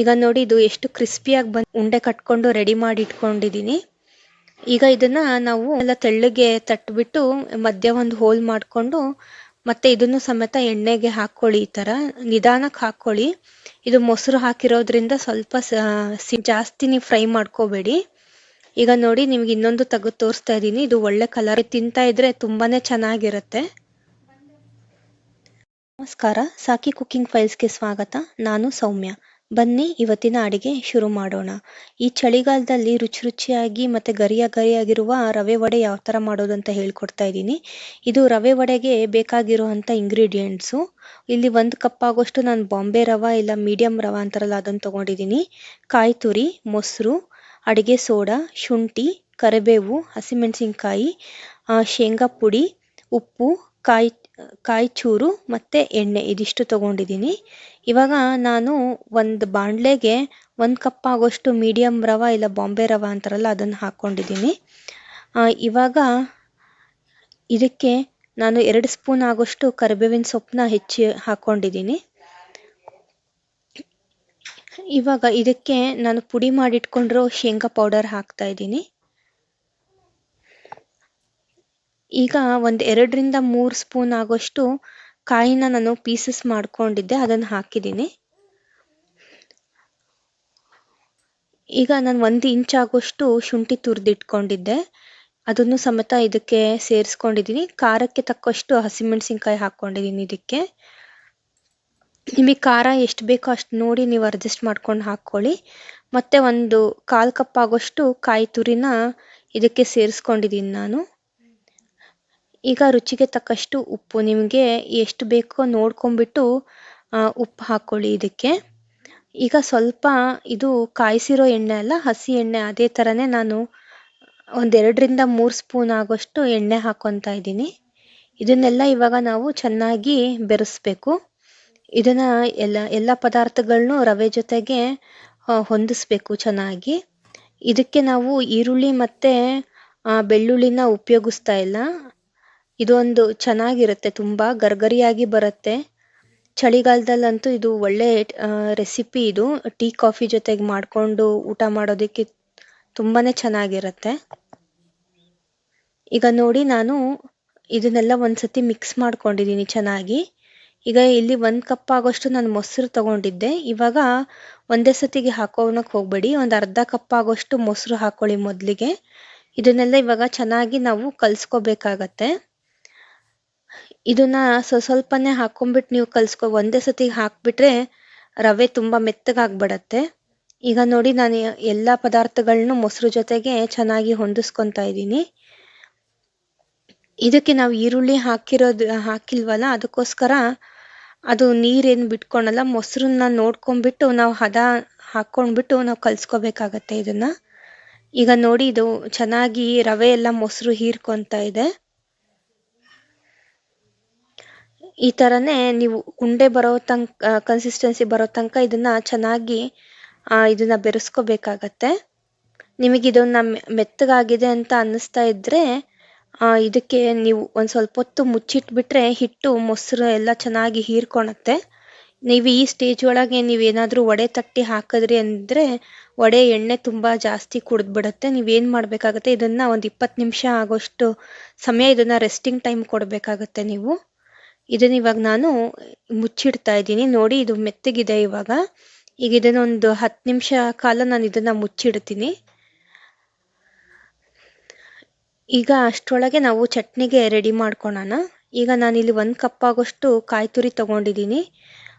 ಈಗ ನೋಡಿ ಇದು ಎಷ್ಟು ಕ್ರಿಸ್ಪಿಯಾಗಿ ಉಂಡೆ ಕಟ್ಕೊಂಡು ರೆಡಿ ಮಾಡಿ ಇಟ್ಕೊಂಡಿದ್ದೀನಿ. ಈಗ ಇದನ್ನ ನಾವು ಎಲ್ಲ ತೆಳ್ಳಗೆ ತಟ್ಬಿಟ್ಟು ಮಧ್ಯ ಒಂದು ಹೋಲ್ ಮಾಡ್ಕೊಂಡು ಮತ್ತೆ ಇದನ್ನು ಸಮೇತ ಎಣ್ಣೆಗೆ ಹಾಕೊಳ್ಳಿ. ಈ ತರ ನಿಧಾನಕ್ಕೆ ಹಾಕೊಳ್ಳಿ. ಇದು ಮೊಸರು ಹಾಕಿರೋದ್ರಿಂದ ಸ್ವಲ್ಪ ಜಾಸ್ತಿ ನೀವು ಫ್ರೈ ಮಾಡ್ಕೋಬೇಡಿ. ಈಗ ನೋಡಿ ನಿಮ್ಗೆ ಇನ್ನೊಂದು ತೆಗೆದು ತೋರಿಸ್ತಾ ಇದ್ದೀನಿ. ಇದು ಒಳ್ಳೆ ಕಲರ್, ತಿಂತಾ ಇದ್ರೆ ತುಂಬಾನೇ ಚೆನ್ನಾಗಿರುತ್ತೆ. ನಮಸ್ಕಾರ, ಸಾಕಿ ಕುಕಿಂಗ್ ಫೈಲ್ಸ್ಗೆ ಸ್ವಾಗತ. ನಾನು ಸೌಮ್ಯ. ಬನ್ನಿ ಇವತ್ತಿನ ಅಡಿಗೆ ಶುರು ಮಾಡೋಣ. ಈ ಚಳಿಗಾಲದಲ್ಲಿ ರುಚಿ ರುಚಿಯಾಗಿ ಮತ್ತೆ ಗರಿಯಾಗಿರುವ ರವೆ ವಡೆ ಯಾವ ತರ ಮಾಡೋದು ಅಂತ ಹೇಳ್ಕೊಡ್ತಾ ಇದ್ದೀನಿ. ಇದು ರವೆ ವಡೆಗೆ ಬೇಕಾಗಿರುವಂತ ಇಂಗ್ರೀಡಿಯೆಂಟ್ಸು. ಇಲ್ಲಿ 1 ಕಪ್ ಆಗೋಷ್ಟು ನಾನು ಬಾಂಬೆ ರವಾ ಇಲ್ಲ ಮೀಡಿಯಂ ರವಾ ಅಂತಾರಲ್ಲ ಅದನ್ನು ತಗೊಂಡಿದ್ದೀನಿ. ಕಾಯಿ ತುರಿ, ಮೊಸರು, ಅಡಿಗೆ ಸೋಡಾ, ಶುಂಠಿ, ಕರಿಬೇವು, ಹಸಿಮೆಣಸಿನ್ಕಾಯಿ, ಶೇಂಗಾ ಪುಡಿ, ಉಪ್ಪು, ಕಾಯಿ ಚೂರು ಮತ್ತೆ ಎಣ್ಣೆ, ಇದಿಷ್ಟು ತಗೊಂಡಿದ್ದೀನಿ. ಇವಾಗ ನಾನು ಒಂದು ಬಾಣಲೆಗೆ 1 ಕಪ್ ಆಗೋಷ್ಟು ಮೀಡಿಯಂ ರವಾ ಇಲ್ಲ ಬಾಂಬೆ ರವಾ ಅಂತಾರಲ್ಲ ಅದನ್ನು ಹಾಕೊಂಡಿದ್ದೀನಿ. ಇವಾಗ ಇದಕ್ಕೆ ನಾನು 2 ಸ್ಪೂನ್ ಆಗೋಷ್ಟು ಕರಿಬೇವಿನ ಸೊಪ್ಪನ್ನ ಹೆಚ್ಚಿ ಹಾಕೊಂಡಿದ್ದೀನಿ. ಇವಾಗ ಇದಕ್ಕೆ ನಾನು ಪುಡಿ ಮಾಡಿಟ್ಕೊಂಡಿರೋ ಶೇಂಗಾ ಪೌಡರ್ ಹಾಕ್ತಾ ಇದ್ದೀನಿ. ಈಗ 2ರಿಂದ 3 ಸ್ಪೂನ್ ಆಗೋಷ್ಟು ಕಾಯಿನ ನಾನು ಪೀಸಸ್ ಮಾಡ್ಕೊಂಡಿದ್ದೆ, ಅದನ್ನು ಹಾಕಿದ್ದೀನಿ. ಈಗ ನಾನು 1 ಇಂಚ್ ಆಗೋಷ್ಟು ಶುಂಠಿ ತುರಿದಿಟ್ಕೊಂಡಿದ್ದೆ, ಅದನ್ನು ಸಮೇತ ಇದಕ್ಕೆ ಸೇರಿಸ್ಕೊಂಡಿದ್ದೀನಿ. ಖಾರಕ್ಕೆ ತಕ್ಕಷ್ಟು ಹಸಿಮೆಣಸಿನ್ಕಾಯಿ ಹಾಕ್ಕೊಂಡಿದ್ದೀನಿ. ಇದಕ್ಕೆ ನಿಮಗೆ ಖಾರ ಎಷ್ಟು ಬೇಕೋ ಅಷ್ಟು ನೋಡಿ ನೀವು ಅಡ್ಜಸ್ಟ್ ಮಾಡ್ಕೊಂಡು ಹಾಕ್ಕೊಳ್ಳಿ. ಮತ್ತೆ 1/4 ಕಪ್ ಆಗೋಷ್ಟು ಕಾಯಿ ತುರಿನ ಇದಕ್ಕೆ ಸೇರಿಸ್ಕೊಂಡಿದ್ದೀನಿ ನಾನು. ಈಗ ರುಚಿಗೆ ತಕ್ಕಷ್ಟು ಉಪ್ಪು, ನಿಮಗೆ ಎಷ್ಟು ಬೇಕೋ ನೋಡ್ಕೊಂಡ್ಬಿಟ್ಟು ಉಪ್ಪು ಹಾಕ್ಕೊಳ್ಳಿ ಇದಕ್ಕೆ. ಈಗ ಸ್ವಲ್ಪ ಇದು ಕಾಯಿಸಿರೋ ಎಣ್ಣೆ ಅಲ್ಲ, ಹಸಿ ಎಣ್ಣೆ, ಅದೇ ಥರನೇ ನಾನು 2ರಿಂದ 3 ಸ್ಪೂನ್ ಆಗೋಷ್ಟು ಎಣ್ಣೆ ಹಾಕ್ಕೊತಾ ಇದ್ದೀನಿ. ಇದನ್ನೆಲ್ಲ ಇವಾಗ ನಾವು ಚೆನ್ನಾಗಿ ಬೆರೆಸ್ಬೇಕು. ಇದನ್ನ ಎಲ್ಲ ಪದಾರ್ಥಗಳನ್ನೂ ರವೆ ಜೊತೆಗೆ ಹೊಂದಿಸ್ಬೇಕು ಚೆನ್ನಾಗಿ. ಇದಕ್ಕೆ ನಾವು ಈರುಳ್ಳಿ ಮತ್ತೆ ಬೆಳ್ಳುಳ್ಳಿನ ಉಪಯೋಗಿಸ್ತಾ ಇಲ್ಲ. ಇದೊಂದು ಚೆನ್ನಾಗಿರುತ್ತೆ, ತುಂಬಾ ಗರ್ಗರಿಯಾಗಿ ಬರುತ್ತೆ. ಚಳಿಗಾಲದಲ್ಲಂತೂ ಇದು ಒಳ್ಳೆ ರೆಸಿಪಿ. ಇದು ಟೀ ಕಾಫಿ ಜೊತೆಗೆ ಮಾಡ್ಕೊಂಡು ಊಟ ಮಾಡೋದಕ್ಕೆ ತುಂಬಾನೇ ಚೆನ್ನಾಗಿರುತ್ತೆ. ಈಗ ನೋಡಿ ನಾನು ಇದನ್ನೆಲ್ಲ ಒಂದ್ಸತಿ ಮಿಕ್ಸ್ ಮಾಡ್ಕೊಂಡಿದ್ದೀನಿ ಚೆನ್ನಾಗಿ. ಈಗ ಇಲ್ಲಿ 1 ಕಪ್ ಆಗೋಷ್ಟು ನಾನು ಮೊಸರು ತಗೊಂಡಿದ್ದೆ. ಇವಾಗ ಒಂದೇ ಸತಿಗೆ ಹಾಕೋಣಕ್ಕೆ ಹೋಗ್ಬೇಡಿ, ಒಂದು ಅರ್ಧ ಕಪ್ ಆಗೋಷ್ಟು ಮೊಸರು ಹಾಕೊಳ್ಳಿ ಮೊದಲಿಗೆ. ಇದನ್ನೆಲ್ಲ ಇವಾಗ ಚೆನ್ನಾಗಿ ನಾವು ಕಲ್ಸ್ಕೋಬೇಕಾಗತ್ತೆ. ಇದನ್ನ ಸ್ವಲ್ಪನೇ ಹಾಕೊಂಡ್ಬಿಟ್ಟು ನೀವು ಒಂದೇ ಸತಿಗೆ ಹಾಕ್ಬಿಟ್ರೆ ರವೆ ತುಂಬಾ ಮೆತ್ತಗಾಗ್ಬಿಡತ್ತೆ. ಈಗ ನೋಡಿ ನಾನು ಎಲ್ಲ ಪದಾರ್ಥಗಳನ್ನೂ ಮೊಸರು ಜೊತೆಗೆ ಚೆನ್ನಾಗಿ ಹೊಂದಿಸ್ಕೊತಾ ಇದ್ದೀನಿ. ಇದಕ್ಕೆ ನಾವು ಈರುಳ್ಳಿ ಹಾಕಿಲ್ವಲ್ಲ, ಅದಕ್ಕೋಸ್ಕರ ಅದು ನೀರೇನು ಬಿಟ್ಕೊಳಲ್ಲ. ಮೊಸರನ್ನ ನೋಡ್ಕೊಂಡ್ಬಿಟ್ಟು ನಾವು ಹದ ಹಾಕೊಂಡ್ಬಿಟ್ಟು ನಾವು ಕಲ್ಸ್ಕೋಬೇಕಾಗತ್ತೆ ಇದನ್ನ. ಈಗ ನೋಡಿ ಇದು ಚೆನ್ನಾಗಿ ರವೆ ಎಲ್ಲ ಮೊಸರು ಹೀರ್ಕೊಂತ ಇದೆ. ಈ ತರನೇ ನೀವು ಉಂಡೆ ಬರೋ ಕನ್ಸಿಸ್ಟೆನ್ಸಿ ಬರೋ ತನಕ ಇದನ್ನ ಚೆನ್ನಾಗಿ ಇದನ್ನ ಬೆರೆಸ್ಕೋಬೇಕಾಗತ್ತೆ. ನಿಮಗೆ ಇದನ್ನ ಮೆತ್ತಗಾಗಿದೆ ಅಂತ ಅನ್ನಿಸ್ತಾ ಇದ್ರೆ ಇದಕ್ಕೆ ನೀವು ಒಂದು ಸ್ವಲ್ಪ ಹೊತ್ತು ಮುಚ್ಚಿಟ್ಬಿಟ್ರೆ ಹಿಟ್ಟು ಮೊಸರು ಎಲ್ಲ ಚೆನ್ನಾಗಿ ಹೀರ್ಕೊಳತ್ತೆ. ನೀವು ಈ ಸ್ಟೇಜ್ ಒಳಗೆ ನೀವೇನಾದ್ರೂ ವಡೆ ತಟ್ಟಿ ಹಾಕಿದ್ರಿ ಅಂದ್ರೆ ವಡೆ ಎಣ್ಣೆ ತುಂಬಾ ಜಾಸ್ತಿ ಕುಡಿದ್ಬಿಡತ್ತೆ. ನೀವೇನ್ ಮಾಡ್ಬೇಕಾಗತ್ತೆ, ಇದನ್ನ ಒಂದು 20 ನಿಮಿಷ ಆಗೋಷ್ಟು ಸಮಯ ಇದನ್ನ ರೆಸ್ಟಿಂಗ್ ಟೈಮ್ ಕೊಡ್ಬೇಕಾಗತ್ತೆ ನೀವು. ಇದನ್ನ ಇವಾಗ ನಾನು ಮುಚ್ಚಿಡ್ತಾ ಇದ್ದೀನಿ. ನೋಡಿ ಇದು ಮೆತ್ತಗಿದೆ ಇವಾಗ. ಈಗ ಇದನ್ನೊಂದು 10 ನಿಮಿಷ ಕಾಲ ನಾನು ಇದನ್ನ ಮುಚ್ಚಿಡ್ತೀನಿ. ಈಗ ಅಷ್ಟರೊಳಗೆ ನಾವು ಚಟ್ನಿಗೆ ರೆಡಿ ಮಾಡ್ಕೊಳ್ಳೋಣ. ಈಗ ನಾನಿಲ್ಲಿ 1 ಕಪ್ ಆಗೋಷ್ಟು ಕಾಯಿ ತುರಿ ತಗೊಂಡಿದ್ದೀನಿ.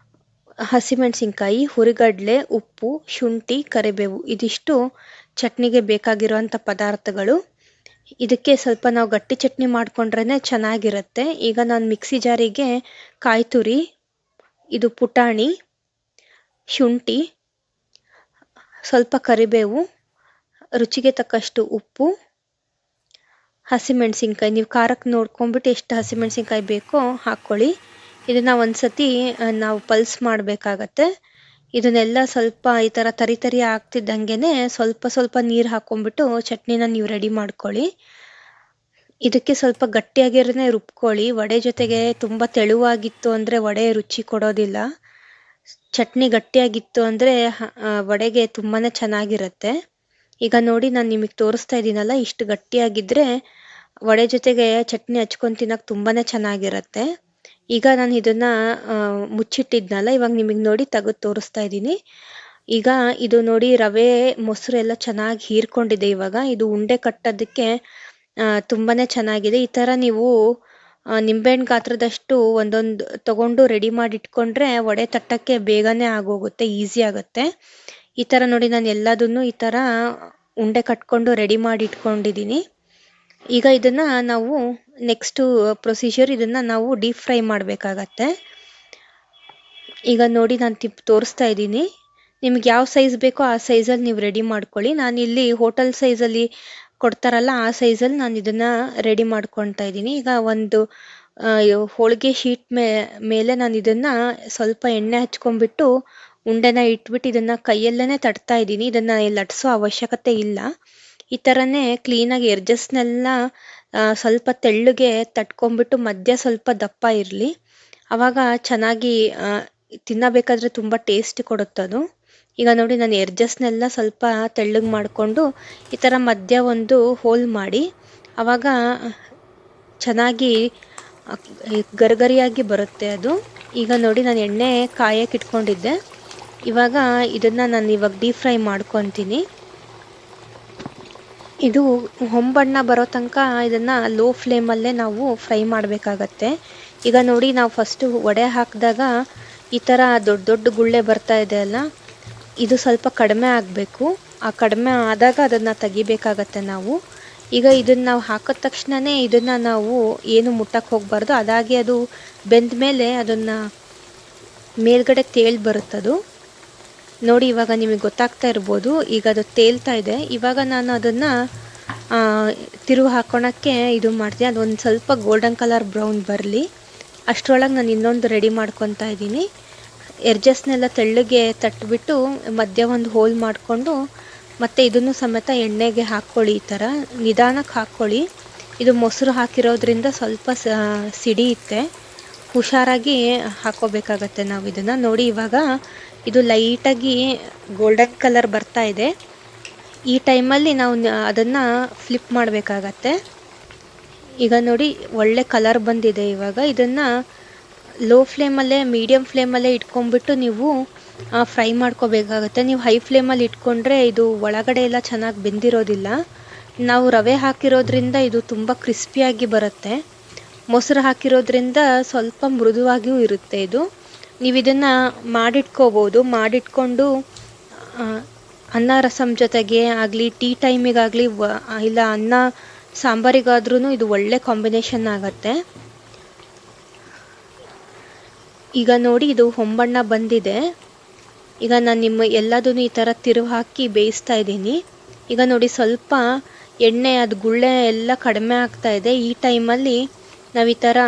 ಹಸಿಮೆಣಸಿನ್ಕಾಯಿ, ಹುರಿಗಡ್ಲೆ, ಉಪ್ಪು, ಶುಂಠಿ, ಕರಿಬೇವು, ಇದಿಷ್ಟು ಚಟ್ನಿಗೆ ಬೇಕಾಗಿರುವಂಥ ಪದಾರ್ಥಗಳು. ಇದಕ್ಕೆ ಸ್ವಲ್ಪ ನಾವು ಗಟ್ಟಿ ಚಟ್ನಿ ಮಾಡ್ಕೊಂಡ್ರೆ ಚೆನ್ನಾಗಿರುತ್ತೆ. ಈಗ ನಾನು ಮಿಕ್ಸಿ ಜಾರಿಗೆ ಕಾಯಿ ತುರಿ, ಇದು ಪುಟಾಣಿ, ಶುಂಠಿ, ಸ್ವಲ್ಪ ಕರಿಬೇವು, ರುಚಿಗೆ ತಕ್ಕಷ್ಟು ಉಪ್ಪು, ಹಸಿಮೆಣಸಿನ್ಕಾಯಿ, ನೀವು ಖಾರಕ್ಕೆ ನೋಡ್ಕೊಂಡ್ಬಿಟ್ಟು ಎಷ್ಟು ಹಸಿಮೆಣಸಿನ್ಕಾಯಿ ಬೇಕೋ ಹಾಕ್ಕೊಳ್ಳಿ. ಇದನ್ನ ಒಂದ್ಸತಿ ನಾವು ಪಲ್ಸ್ ಮಾಡಬೇಕಾಗತ್ತೆ. ಇದನ್ನೆಲ್ಲ ಸ್ವಲ್ಪ ಈ ಥರ ತರಿ ಆಗ್ತಿದ್ದಂಗೆನೆ ಸ್ವಲ್ಪ ನೀರು ಹಾಕೊಂಡ್ಬಿಟ್ಟು ಚಟ್ನಿನ ನೀವು ರೆಡಿ ಮಾಡ್ಕೊಳ್ಳಿ. ಇದಕ್ಕೆ ಸ್ವಲ್ಪ ಗಟ್ಟಿಯಾಗಿರೇ ರುಬ್ಕೊಳ್ಳಿ. ವಡೆ ಜೊತೆಗೆ ತುಂಬ ತೆಳುವಾಗಿತ್ತು ಅಂದರೆ ವಡೆ ರುಚಿ ಕೊಡೋದಿಲ್ಲ. ಚಟ್ನಿ ಗಟ್ಟಿಯಾಗಿತ್ತು ಅಂದರೆ ವಡೆಗೆ ತುಂಬಾ ಚೆನ್ನಾಗಿರುತ್ತೆ. ಈಗ ನೋಡಿ ನಾನು ನಿಮಗೆ ತೋರಿಸ್ತಾ ಇದ್ದೀನಲ್ಲ, ಇಷ್ಟು ಗಟ್ಟಿಯಾಗಿದ್ದರೆ ವಡೆ ಜೊತೆಗೆ ಚಟ್ನಿ ಹಚ್ಕೊಂಡು ತಿನ್ನೋಕೆ ತುಂಬಾ ಚೆನ್ನಾಗಿರುತ್ತೆ. ಈಗ ನಾನು ಇದನ್ನು ಮುಚ್ಚಿಟ್ಟಿದ್ನಲ್ಲ, ಇವಾಗ ನಿಮಗೆ ನೋಡಿ ತೆಗೆದು ತೋರಿಸ್ತಾ ಇದ್ದೀನಿ. ಈಗ ಇದು ನೋಡಿ ರವೆ ಮೊಸರು ಎಲ್ಲ ಚೆನ್ನಾಗಿ ಹೀರ್ಕೊಂಡಿದೆ. ಇವಾಗ ಇದು ಉಂಡೆ ಕಟ್ಟೋದಕ್ಕೆ ತುಂಬಾ ಚೆನ್ನಾಗಿದೆ. ಈ ಥರ ನೀವು ನಿಂಬೆಹಣ್ಣು ಗಾತ್ರದಷ್ಟು ಒಂದೊಂದು ತಗೊಂಡು ರೆಡಿ ಮಾಡಿ ಇಟ್ಕೊಂಡ್ರೆ ವಡೆ ತಟ್ಟಕ್ಕೆ ಬೇಗನೆ ಆಗೋಗುತ್ತೆ, ಈಸಿ ಆಗುತ್ತೆ. ಈ ಥರ ನೋಡಿ ನಾನು ಎಲ್ಲದನ್ನು ಈ ಥರ ಉಂಡೆ ಕಟ್ಕೊಂಡು ರೆಡಿ ಮಾಡಿ ಇಟ್ಕೊಂಡಿದ್ದೀನಿ. ಈಗ ಇದನ್ನು ನಾವು ನೆಕ್ಸ್ಟು ಪ್ರೊಸೀಜರ್, ಇದನ್ನು ನಾವು ಡೀಪ್ ಫ್ರೈ ಮಾಡಬೇಕಾಗತ್ತೆ. ಈಗ ನೋಡಿ ನಾನು ತೋರಿಸ್ತಾ ಇದ್ದೀನಿ. ನಿಮ್ಗೆ ಯಾವ ಸೈಜ್ ಬೇಕೋ ಆ ಸೈಜಲ್ಲಿ ನೀವು ರೆಡಿ ಮಾಡ್ಕೊಳ್ಳಿ. ನಾನಿಲ್ಲಿ ಹೋಟೆಲ್ ಸೈಜಲ್ಲಿ ಕೊಡ್ತಾರಲ್ಲ ಆ ಸೈಜಲ್ಲಿ ನಾನು ಇದನ್ನು ರೆಡಿ ಮಾಡ್ಕೊತಾ ಇದ್ದೀನಿ. ಈಗ ಒಂದು ಹೋಳಿಗೆ ಶೀಟ್ ಮೇಲೆ ನಾನು ಇದನ್ನು ಸ್ವಲ್ಪ ಎಣ್ಣೆ ಹಚ್ಕೊಂಡ್ಬಿಟ್ಟು ಉಂಡೆನ ಇಟ್ಬಿಟ್ಟು ಇದನ್ನು ಕೈಯಲ್ಲೇ ತಟ್ತಾ ಇದ್ದೀನಿ. ಇದನ್ನು ಲಟ್ಸೋ ಅವಶ್ಯಕತೆ ಇಲ್ಲ. ಈ ಥರನೇ ಕ್ಲೀನಾಗಿ ಎಡ್ಜಸ್ನೆಲ್ಲ ಸ್ವಲ್ಪ ತೆಳ್ಳಗೆ ತಟ್ಕೊಂಡ್ಬಿಟ್ಟು ಮಧ್ಯ ಸ್ವಲ್ಪ ದಪ್ಪ ಇರಲಿ, ಆವಾಗ ಚೆನ್ನಾಗಿ ತಿನ್ನಬೇಕಾದ್ರೆ ತುಂಬ ಟೇಸ್ಟ್ ಕೊಡುತ್ತದು. ಈಗ ನೋಡಿ ನಾನು ಎಡ್ಜಸ್ನೆಲ್ಲ ಸ್ವಲ್ಪ ತೆಳ್ಳಗೆ ಮಾಡಿಕೊಂಡು ಈ ಥರ ಮಧ್ಯ ಒಂದು ಹೋಲ್ ಮಾಡಿ, ಆವಾಗ ಚೆನ್ನಾಗಿ ಗರಿಗರಿಯಾಗಿ ಬರುತ್ತೆ ಅದು. ಈಗ ನೋಡಿ ನಾನು ಎಣ್ಣೆ ಕಾಯಕ್ಕೆ ಇಟ್ಕೊಂಡಿದ್ದೆ. ಇವಾಗ ಇದನ್ನು ನಾನು ಇವಾಗ ಡೀಪ್ ಫ್ರೈ ಮಾಡ್ಕೊತೀನಿ. ಇದು ಹೊಂಬಣ್ಣ ಬರೋ ತನಕ ಇದನ್ನು ಲೋ ಫ್ಲೇಮಲ್ಲೇ ನಾವು ಫ್ರೈ ಮಾಡಬೇಕಾಗತ್ತೆ. ಈಗ ನೋಡಿ ನಾವು ಫಸ್ಟು ವಡೆ ಹಾಕಿದಾಗ ಈ ಥರ ದೊಡ್ಡ ದೊಡ್ಡ ಗುಳ್ಳೆ ಬರ್ತಾ ಇದೆ ಅಲ್ಲ, ಇದು ಸ್ವಲ್ಪ ಕಡಿಮೆ ಆಗಬೇಕು. ಆ ಕಡಿಮೆ ಆದಾಗ ಅದನ್ನು ತೆಗಿಬೇಕಾಗತ್ತೆ ನಾವು. ಈಗ ಇದನ್ನು ನಾವು ಹಾಕಿದ ತಕ್ಷಣವೇ ಇದನ್ನು ನಾವು ಏನು ಮುಟ್ಟಕ್ಕೆ ಹೋಗಬಾರ್ದು. ಅದಾಗಿ ಅದು ಬೆಂದ ಮೇಲೆ ಅದನ್ನು ಮೇಲ್ಗಡೆ ತೇಲ್ ಬರುತ್ತದು ನೋಡಿ. ಇವಾಗ ನಿಮಗೆ ಗೊತ್ತಾಗ್ತಾ ಇರ್ಬೋದು, ಈಗ ಅದು ತೇಲ್ತಾ ಇದೆ. ಇವಾಗ ನಾನು ಅದನ್ನು ತಿರುವು ಹಾಕೋಣಕ್ಕೆ ಇದು ಮಾಡ್ತೀನಿ. ಅದೊಂದು ಸ್ವಲ್ಪ ಗೋಲ್ಡನ್ ಕಲರ್ ಬ್ರೌನ್ ಬರಲಿ ಅಷ್ಟರೊಳಗೆ ನಾನು ಇನ್ನೊಂದು ರೆಡಿ ಮಾಡ್ಕೊತಾ ಇದ್ದೀನಿ. ಎಡ್ಜಸ್ನೆಲ್ಲ ತೆಳ್ಳಗೆ ತಟ್ಬಿಟ್ಟು ಮಧ್ಯ ಒಂದು ಹೋಲ್ ಮಾಡಿಕೊಂಡು ಮತ್ತು ಇದನ್ನು ಸಮೇತ ಎಣ್ಣೆಗೆ ಹಾಕ್ಕೊಳ್ಳಿ. ಈ ಥರ ನಿಧಾನಕ್ಕೆ ಹಾಕ್ಕೊಳ್ಳಿ. ಇದು ಮೊಸರು ಹಾಕಿರೋದ್ರಿಂದ ಸ್ವಲ್ಪ ಸಿಡಿಯುತ್ತೆ, ಹುಷಾರಾಗಿ ಹಾಕೋಬೇಕಾಗತ್ತೆ ನಾವು ಇದನ್ನು. ನೋಡಿ ಇವಾಗ ಇದು ಲೈಟಾಗಿ ಗೋಲ್ಡನ್ ಕಲರ್ ಬರ್ತಾ ಇದೆ. ಈ ಟೈಮಲ್ಲಿ ನಾವು ಅದನ್ನು ಫ್ಲಿಪ್ ಮಾಡಬೇಕಾಗತ್ತೆ. ಈಗ ನೋಡಿ ಒಳ್ಳೆ ಕಲರ್ ಬಂದಿದೆ. ಇವಾಗ ಇದನ್ನು ಲೋ ಫ್ಲೇಮಲ್ಲೇ ಮೀಡಿಯಮ್ ಫ್ಲೇಮಲ್ಲೇ ಇಟ್ಕೊಂಡ್ಬಿಟ್ಟು ನೀವು ಫ್ರೈ ಮಾಡ್ಕೋಬೇಕಾಗತ್ತೆ. ನೀವು ಹೈ ಫ್ಲೇಮಲ್ಲಿ ಇಟ್ಕೊಂಡ್ರೆ ಇದು ಒಳಗಡೆ ಎಲ್ಲ ಚೆನ್ನಾಗಿ ಬೆಂದಿರೋದಿಲ್ಲ. ನಾವು ರವೆ ಹಾಕಿರೋದ್ರಿಂದ ಇದು ತುಂಬ ಕ್ರಿಸ್ಪಿಯಾಗಿ ಬರುತ್ತೆ. ಮೊಸರು ಹಾಕಿರೋದ್ರಿಂದ ಸ್ವಲ್ಪ ಮೃದುವಾಗಿಯೂ ಇರುತ್ತೆ ಇದು. ನೀವು ಇದನ್ನು ಮಾಡಿಟ್ಕೋಬೋದು. ಮಾಡಿಟ್ಕೊಂಡು ಅನ್ನ ರಸಮ್ ಜೊತೆಗೆ ಆಗಲಿ, ಟೀ ಟೈಮಿಗಾಗಲಿ, ಇಲ್ಲ ಅನ್ನ ಸಾಂಬಾರಿಗಾದ್ರೂ ಇದು ಒಳ್ಳೆ ಕಾಂಬಿನೇಷನ್ ಆಗುತ್ತೆ. ಈಗ ನೋಡಿ ಇದು ಹೊಂಬಣ್ಣ ಬಂದಿದೆ. ಈಗ ನಾನು ನಿಮ್ಮ ಎಲ್ಲದನ್ನು ಈ ಥರ ತಿರುವು ಹಾಕಿ ಬೇಯಿಸ್ತಾ ಇದ್ದೀನಿ. ಈಗ ನೋಡಿ ಸ್ವಲ್ಪ ಎಣ್ಣೆ ಅದು ಗುಳ್ಳೆ ಎಲ್ಲ ಕಡಿಮೆ ಆಗ್ತಾ ಇದೆ. ಈ ಟೈಮಲ್ಲಿ ನಾವು ಈ ಥರ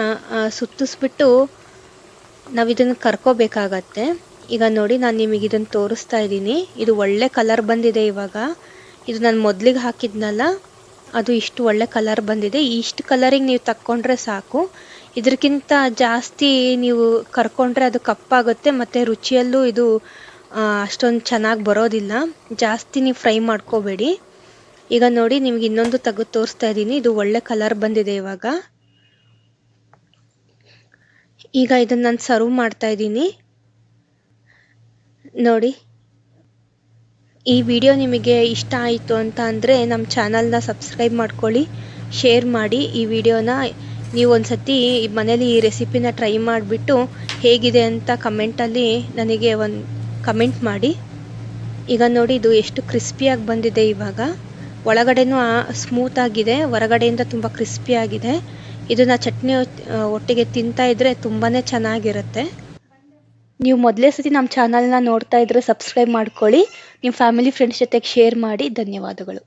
ಸುತ್ತಿಸ್ಬಿಟ್ಟು ನಾವು ಇದನ್ನು ಕರ್ಕೋಬೇಕಾಗತ್ತೆ. ಈಗ ನೋಡಿ ನಾನು ನಿಮಗೆ ಇದನ್ನು ತೋರಿಸ್ತಾ ಇದ್ದೀನಿ. ಇದು ಒಳ್ಳೆ ಕಲರ್ ಬಂದಿದೆ. ಇವಾಗ ಇದು ನಾನು ಮೊದಲಿಗೆ ಹಾಕಿದ್ನಲ್ಲ, ಅದು ಇಷ್ಟು ಒಳ್ಳೆ ಕಲರ್ ಬಂದಿದೆ. ಇಷ್ಟು ಕಲರಿಗೆ ನೀವು ತಕ್ಕೊಂಡ್ರೆ ಸಾಕು. ಇದಕ್ಕಿಂತ ಜಾಸ್ತಿ ನೀವು ಕರ್ಕೊಂಡ್ರೆ ಅದು ಕಪ್ಪಾಗುತ್ತೆ ಮತ್ತು ರುಚಿಯಲ್ಲೂ ಇದು ಅಷ್ಟೊಂದು ಚೆನ್ನಾಗಿ ಬರೋದಿಲ್ಲ. ಜಾಸ್ತಿ ನೀವು ಫ್ರೈ ಮಾಡ್ಕೋಬೇಡಿ. ಈಗ ನೋಡಿ ನಿಮ್ಗೆ ಇನ್ನೊಂದು ತೆಗೆದು ತೋರಿಸ್ತಾ ಇದ್ದೀನಿ. ಇದು ಒಳ್ಳೆ ಕಲರ್ ಬಂದಿದೆ ಇವಾಗ. ಈಗ ಇದನ್ನು ನಾನು ಸರ್ವ್ ಮಾಡ್ತಾ ಇದ್ದೀನಿ ನೋಡಿ. ಈ ವಿಡಿಯೋ ನಿಮಗೆ ಇಷ್ಟ ಆಯಿತು ಅಂತ ಅಂದರೆ ನಮ್ಮ ಚಾನಲ್ನ ಸಬ್ಸ್ಕ್ರೈಬ್ ಮಾಡ್ಕೊಳ್ಳಿ, ಶೇರ್ ಮಾಡಿ. ಈ ವಿಡಿಯೋನ ನೀವು ಒಂದು ಸತಿ ಮನೇಲಿ ಈ ರೆಸಿಪಿನ ಟ್ರೈ ಮಾಡಿಬಿಟ್ಟು ಹೇಗಿದೆ ಅಂತ ಕಮೆಂಟಲ್ಲಿ ನನಗೆ ಒಂದು ಕಮೆಂಟ್ ಮಾಡಿ. ಈಗ ನೋಡಿ ಇದು ಎಷ್ಟು ಕ್ರಿಸ್ಪಿಯಾಗಿ ಬಂದಿದೆ. ಇವಾಗ ಒಳಗಡೆನೂ ಸ್ಮೂತಾಗಿದೆ, ಹೊರಗಡೆಯಿಂದ ತುಂಬ ಕ್ರಿಸ್ಪಿಯಾಗಿದೆ. ಇದನ್ನು ಚಟ್ನಿ ಒಟ್ಟಿಗೆ ತಿಂತಾ ಇದ್ದರೆ ತುಂಬಾ ಚೆನ್ನಾಗಿರುತ್ತೆ. ನೀವು ಮೊದಲೇ ಸತಿ ನಮ್ಮ ಚಾನಲ್ನ ನೋಡ್ತಾ ಇದ್ದರೆ ಸಬ್ಸ್ಕ್ರೈಬ್ ಮಾಡ್ಕೊಳ್ಳಿ. ನಿಮ್ಮ ಫ್ಯಾಮಿಲಿ ಫ್ರೆಂಡ್ಸ್ ಜೊತೆಗೆ ಶೇರ್ ಮಾಡಿ. ಧನ್ಯವಾದಗಳು.